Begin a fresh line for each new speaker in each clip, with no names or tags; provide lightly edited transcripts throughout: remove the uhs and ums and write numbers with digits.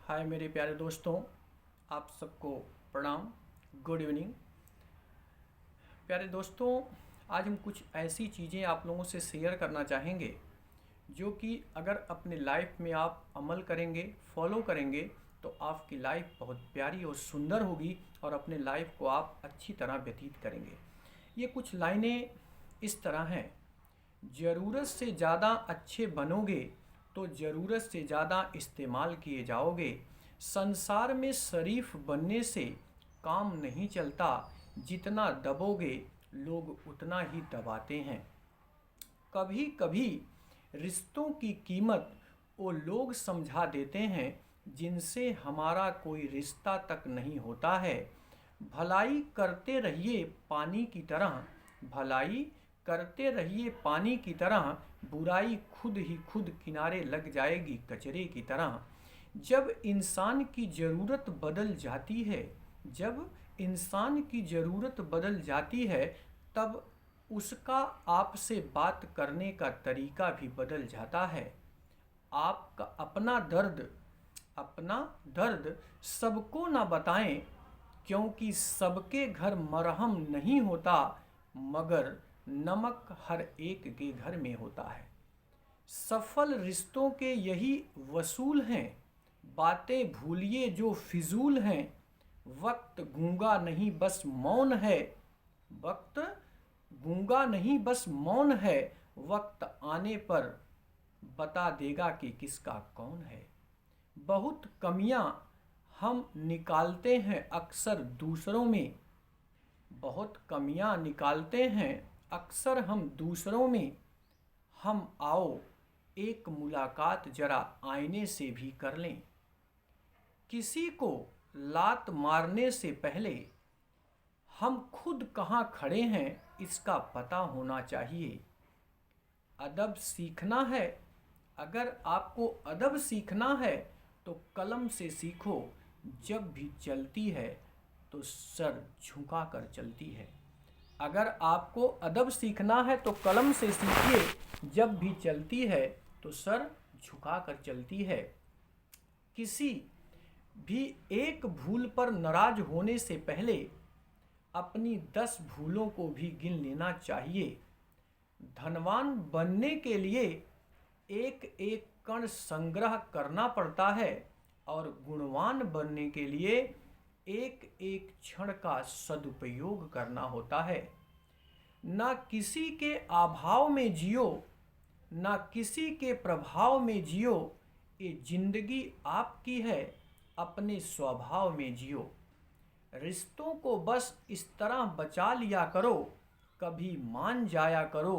हाय मेरे प्यारे दोस्तों, आप सबको प्रणाम। Good evening. प्यारे दोस्तों, आज हम कुछ ऐसी चीज़ें आप लोगों से शेयर करना चाहेंगे जो कि अगर अपने लाइफ में आप अमल करेंगे, फॉलो करेंगे तो आपकी लाइफ बहुत प्यारी और सुंदर होगी और अपने लाइफ को आप अच्छी तरह व्यतीत करेंगे। ये कुछ लाइनें इस तरह हैं। ज़रूरत से ज़्यादा अच्छे बनोगे तो ज़रूरत से ज़्यादा इस्तेमाल किए जाओगे। संसार में शरीफ बनने से काम नहीं चलता, जितना दबोगे लोग उतना ही दबाते हैं। कभी कभी रिश्तों की कीमत वो लोग समझा देते हैं जिनसे हमारा कोई रिश्ता तक नहीं होता है। भलाई करते रहिए पानी की तरह, भलाई करते रहिए पानी की तरह, बुराई खुद ही खुद किनारे लग जाएगी कचरे की तरह। जब इंसान की ज़रूरत बदल जाती है, जब इंसान की ज़रूरत बदल जाती है तब उसका आपसे बात करने का तरीका भी बदल जाता है। आपका अपना दर्द सबको ना बताएं, क्योंकि सबके घर मरहम नहीं होता, मगर नमक हर एक के घर में होता है। सफल रिश्तों के यही वसूल हैं, बातें भूलिए जो फिजूल हैं। वक्त गूंगा नहीं बस मौन है, वक्त गूंगा नहीं बस मौन है, वक्त आने पर बता देगा कि किसका कौन है। बहुत कमियां हम निकालते हैं अक्सर दूसरों में, बहुत कमियां निकालते हैं अक्सर हम दूसरों में। हम आओ एक मुलाकात जरा आईने से भी कर लें। किसी को लात मारने से पहले हम खुद कहाँ खड़े हैं इसका पता होना चाहिए। अदब सीखना है, अगर आपको अदब सीखना है तो कलम से सीखो। जब भी चलती है तो सर झुका कर चलती है। अगर आपको अदब सीखना है तो कलम से सीखिए, जब भी चलती है तो सर झुका कर चलती है। किसी भी एक भूल पर नाराज होने से पहले अपनी 10 भूलों को भी गिन लेना चाहिए। धनवान बनने के लिए एक एक कण संग्रह करना पड़ता है और गुणवान बनने के लिए एक एक क्षण का सदुपयोग करना होता है। ना किसी के अभाव में जियो, ना किसी के प्रभाव में जियो। ये जिंदगी आपकी है, अपने स्वभाव में जियो। रिश्तों को बस इस तरह बचा लिया करो, कभी मान जाया करो,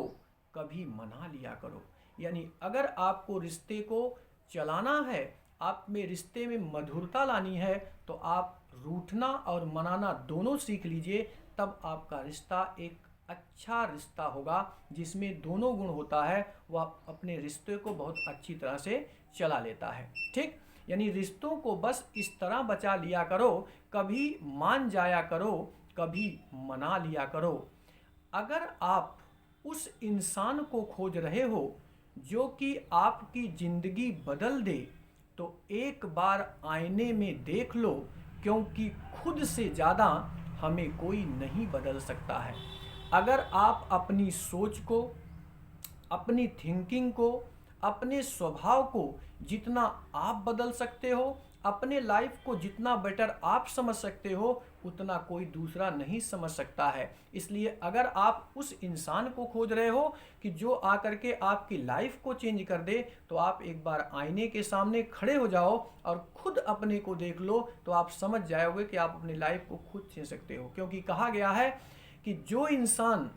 कभी मना लिया करो। यानी अगर आपको रिश्ते को चलाना है, आप में रिश्ते में मधुरता लानी है, तो आप रूठना और मनाना दोनों सीख लीजिए। तब आपका रिश्ता एक अच्छा रिश्ता होगा जिसमें दोनों गुण होता है। वह अपने रिश्ते को बहुत अच्छी तरह से चला लेता है। ठीक, यानी रिश्तों को बस इस तरह बचा लिया करो, कभी मान जाया करो, कभी मना लिया करो। अगर आप उस इंसान को खोज रहे हो जो कि आपकी ज़िंदगी बदल दे, तो एक बार आईने में देख लो, क्योंकि खुद से ज़्यादा हमें कोई नहीं बदल सकता है। अगर आप अपनी सोच को, अपनी थिंकिंग को, अपने स्वभाव को जितना आप बदल सकते हो, अपने लाइफ को जितना बेटर आप समझ सकते हो, उतना कोई दूसरा नहीं समझ सकता है। इसलिए अगर आप उस इंसान को खोज रहे हो कि जो आकर के आपकी लाइफ को चेंज कर दे, तो आप एक बार आईने के सामने खड़े हो जाओ और खुद अपने को देख लो, तो आप समझ जाओगे कि आप अपनी लाइफ को खुद चेंज सकते हो। क्योंकि कहा गया है कि जो इंसान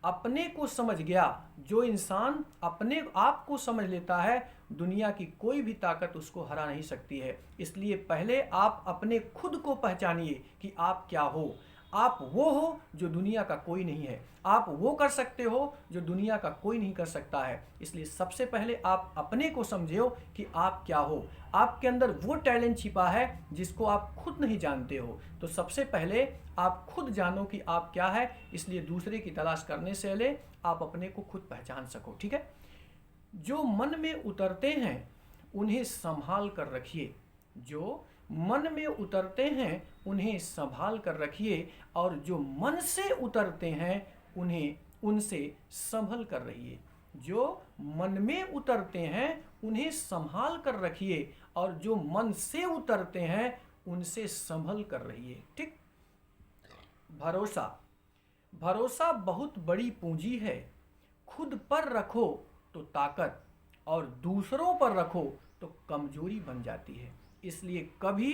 अपने को समझ गया, जो इंसान अपने आप को समझ लेता है, दुनिया की कोई भी ताकत उसको हरा नहीं सकती है। इसलिए पहले आप अपने खुद को पहचानिए कि आप क्या हो। आप वो हो जो दुनिया का कोई नहीं है, आप वो कर सकते हो जो दुनिया का कोई नहीं कर सकता है। इसलिए सबसे पहले आप अपने को समझो कि आप क्या हो। आपके अंदर वो टैलेंट छिपा है जिसको आप खुद नहीं जानते हो। तो सबसे पहले आप खुद जानो कि आप क्या है, इसलिए दूसरे की तलाश करने से पहले आप अपने को खुद पहचान सको। ठीक है, जो मन में उतरते हैं उन्हें संभाल कर रखिए, जो मन में उतरते हैं उन्हें संभाल कर रखिए, और जो मन से उतरते हैं उन्हें उनसे संभल कर रहिए। जो मन में उतरते हैं उन्हें संभाल कर रखिए, और जो मन से उतरते हैं उनसे संभल कर रहिए। ठीक। भरोसा। भरोसा बहुत बड़ी पूंजी है। खुद पर रखो तो ताकत, और दूसरों पर रखो तो कमजोरी बन जाती है। इसलिए कभी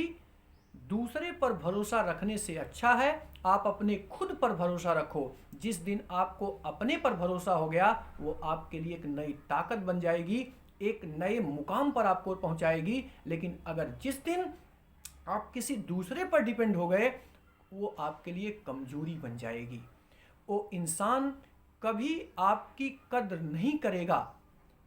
दूसरे पर भरोसा रखने से अच्छा है आप अपने खुद पर भरोसा रखो। जिस दिन आपको अपने पर भरोसा हो गया वो आपके लिए एक नई ताकत बन जाएगी, एक नए मुकाम पर आपको पहुंचाएगी। लेकिन अगर जिस दिन आप किसी दूसरे पर डिपेंड हो गए वो आपके लिए कमजोरी बन जाएगी। वो इंसान कभी आपकी कद्र नहीं करेगा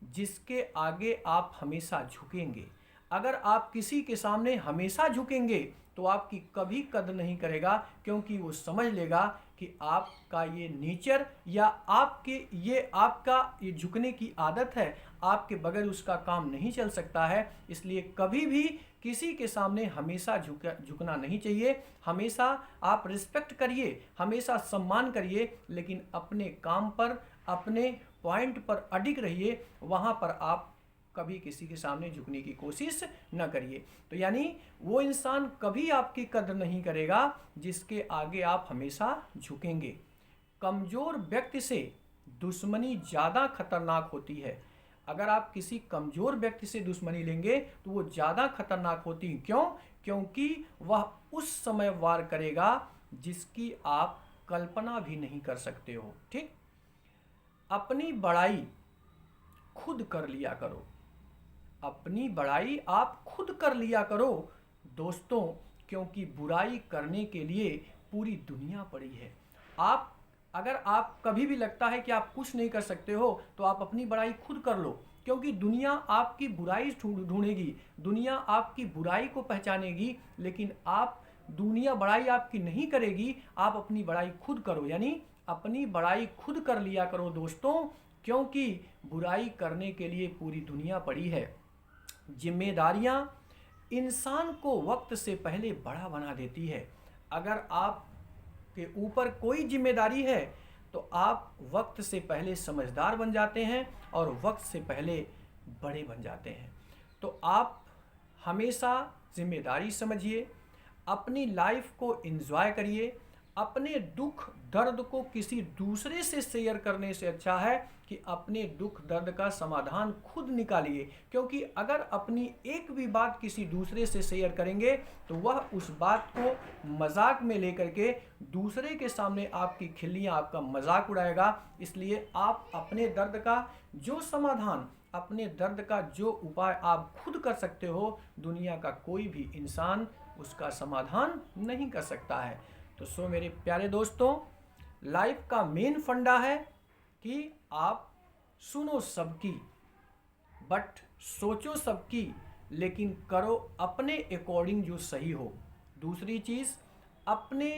जिसके आगे आप हमेशा झुकेंगे। अगर आप किसी के सामने हमेशा झुकेंगे तो आपकी कभी कद्र नहीं करेगा, क्योंकि वो समझ लेगा कि आपका ये नेचर या आपका ये झुकने की आदत है, आपके बगैर उसका काम नहीं चल सकता है। इसलिए कभी भी किसी के सामने हमेशा झुकना नहीं चाहिए। हमेशा आप रिस्पेक्ट करिए, हमेशा सम्मान करिए, लेकिन अपने काम पर, अपने पॉइंट पर अडिग रहिए। वहाँ पर आप कभी किसी के सामने झुकने की कोशिश न करिए। तो यानी वो इंसान कभी आपकी कद्र नहीं करेगा जिसके आगे आप हमेशा झुकेंगे। कमज़ोर व्यक्ति से दुश्मनी ज़्यादा खतरनाक होती है। अगर आप किसी कमज़ोर व्यक्ति से दुश्मनी लेंगे तो वो ज़्यादा खतरनाक होती है। क्यों? क्योंकि वह उस समय वार करेगा जिसकी आप कल्पना भी नहीं कर सकते हो। ठीक। अपनी बड़ाई खुद कर लिया करो। अपनी बड़ाई आप खुद कर लिया करो दोस्तों, क्योंकि बुराई करने के लिए पूरी दुनिया पड़ी है। अगर आप कभी भी लगता है कि आप कुछ नहीं कर सकते हो तो आप अपनी बड़ाई खुद कर लो, क्योंकि दुनिया आपकी बुराई ढूंढेगी, दुनिया आपकी बुराई को पहचानेगी, लेकिन दुनिया बड़ाई आपकी नहीं करेगी। आप अपनी बड़ाई खुद करो, यानी अपनी बड़ाई खुद कर लिया करो दोस्तों, क्योंकि बुराई करने के लिए पूरी दुनिया पड़ी है। जिम्मेदारियां इंसान को वक्त से पहले बड़ा बना देती है। अगर आप के ऊपर कोई जिम्मेदारी है तो आप वक्त से पहले समझदार बन जाते हैं और वक्त से पहले बड़े बन जाते हैं। तो आप हमेशा जिम्मेदारी समझिए, अपनी लाइफ को एंजॉय करिए। अपने दुख दर्द को किसी दूसरे से शेयर करने से अच्छा है कि अपने दुख दर्द का समाधान खुद निकालिए, क्योंकि अगर अपनी एक भी बात किसी दूसरे से शेयर करेंगे तो वह उस बात को मजाक में लेकर के दूसरे के सामने आपकी खिल्लियाँ, आपका मजाक उड़ाएगा। इसलिए आप अपने दर्द का जो समाधान, अपने दर्द का जो उपाय आप खुद कर सकते हो, दुनिया का कोई भी इंसान उसका समाधान नहीं कर सकता है। तो मेरे प्यारे दोस्तों, लाइफ का मेन फंडा है कि आप सुनो सबकी बट सोचो सबकी, लेकिन करो अपने अकॉर्डिंग जो सही हो। दूसरी चीज़, अपने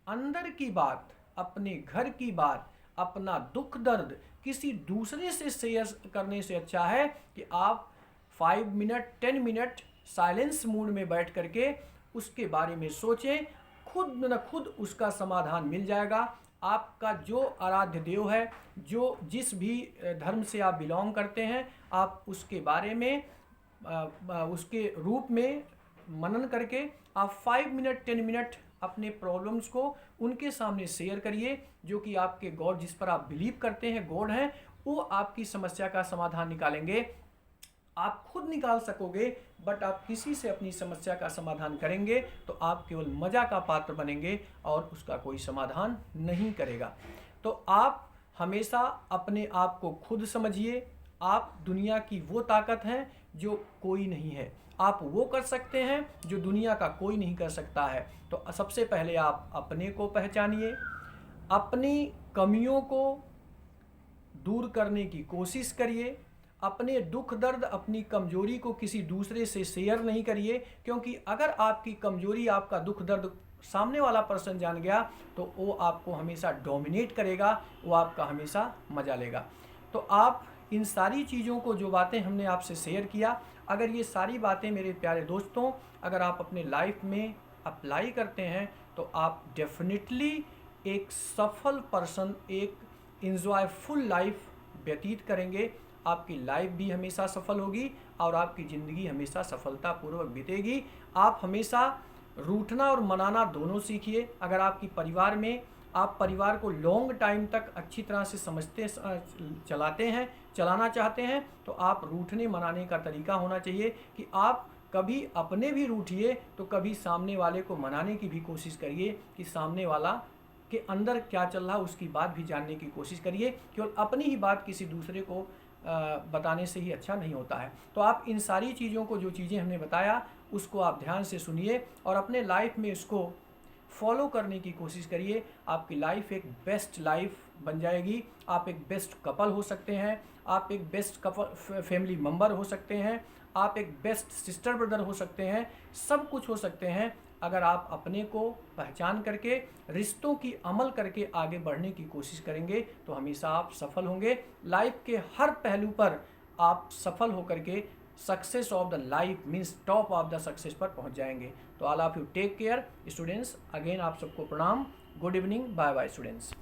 अंदर की बात, अपने घर की बात, अपना दुख दर्द किसी दूसरे से शेयर करने से अच्छा है कि आप 5 मिनट 10 मिनट साइलेंस मूड में बैठ करके उसके बारे में सोचें। खुद न खुद उसका समाधान मिल जाएगा। आपका जो आराध्य देव है, जिस भी धर्म से आप बिलोंग करते हैं, आप उसके बारे में उसके रूप में मनन करके आप 5 मिनट 10 मिनट अपने प्रॉब्लम्स को उनके सामने शेयर करिए। जो कि आपके गॉड, जिस पर आप बिलीव करते हैं, गॉड हैं, वो आपकी समस्या का समाधान निकालेंगे। आप खुद निकाल सकोगे, बट आप किसी से अपनी समस्या का समाधान करेंगे तो आप केवल मज़ा का पात्र बनेंगे और उसका कोई समाधान नहीं करेगा। तो आप हमेशा अपने आप को खुद समझिए। आप दुनिया की वो ताकत हैं जो कोई नहीं है। आप वो कर सकते हैं जो दुनिया का कोई नहीं कर सकता है। तो सबसे पहले आप अपने को पहचानिए, अपनी कमियों को दूर करने की कोशिश करिए। अपने दुख दर्द, अपनी कमजोरी को किसी दूसरे से शेयर नहीं करिए, क्योंकि अगर आपकी कमजोरी, आपका दुख दर्द सामने वाला पर्सन जान गया तो वो आपको हमेशा डोमिनेट करेगा, वो आपका हमेशा मजा लेगा। तो आप इन सारी चीज़ों को, जो बातें हमने आपसे शेयर किया, अगर ये सारी बातें मेरे प्यारे दोस्तों अगर आप अपने लाइफ में अप्लाई करते हैं तो आप डेफिनेटली एक सफल पर्सन, एक इंजॉयफुल लाइफ व्यतीत करेंगे। आपकी लाइफ भी हमेशा सफल होगी और आपकी ज़िंदगी हमेशा सफलतापूर्वक बीतेगी। आप हमेशा रूठना और मनाना दोनों सीखिए। अगर आपकी परिवार में आप परिवार को लॉन्ग टाइम तक अच्छी तरह से चलाना चाहते हैं तो आप रूठने मनाने का तरीका होना चाहिए कि आप कभी अपने भी रूठिए तो कभी सामने वाले को मनाने की भी कोशिश करिए कि सामने वाला के अंदर क्या चल रहा है उसकी बात भी जानने की कोशिश करिए। केवल अपनी ही बात किसी दूसरे को बताने से ही अच्छा नहीं होता है। तो आप इन सारी चीज़ों को, जो चीज़ें हमने बताया, उसको आप ध्यान से सुनिए और अपने लाइफ में इसको फॉलो करने की कोशिश करिए। आपकी लाइफ एक बेस्ट लाइफ बन जाएगी। आप एक बेस्ट कपल हो सकते हैं, आप एक बेस्ट कपल फैमिली मेम्बर हो सकते हैं, आप एक बेस्ट सिस्टर ब्रदर हो सकते हैं, सब कुछ हो सकते हैं अगर आप अपने को पहचान करके रिश्तों की अमल करके आगे बढ़ने की कोशिश करेंगे तो हमेशा आप सफल होंगे। लाइफ के हर पहलू पर आप सफल होकर के success of the life means top of the success पर पहुंच जाएंगे। तो all of you take care students. Again आप सबको प्रणाम। Good evening. Bye bye students.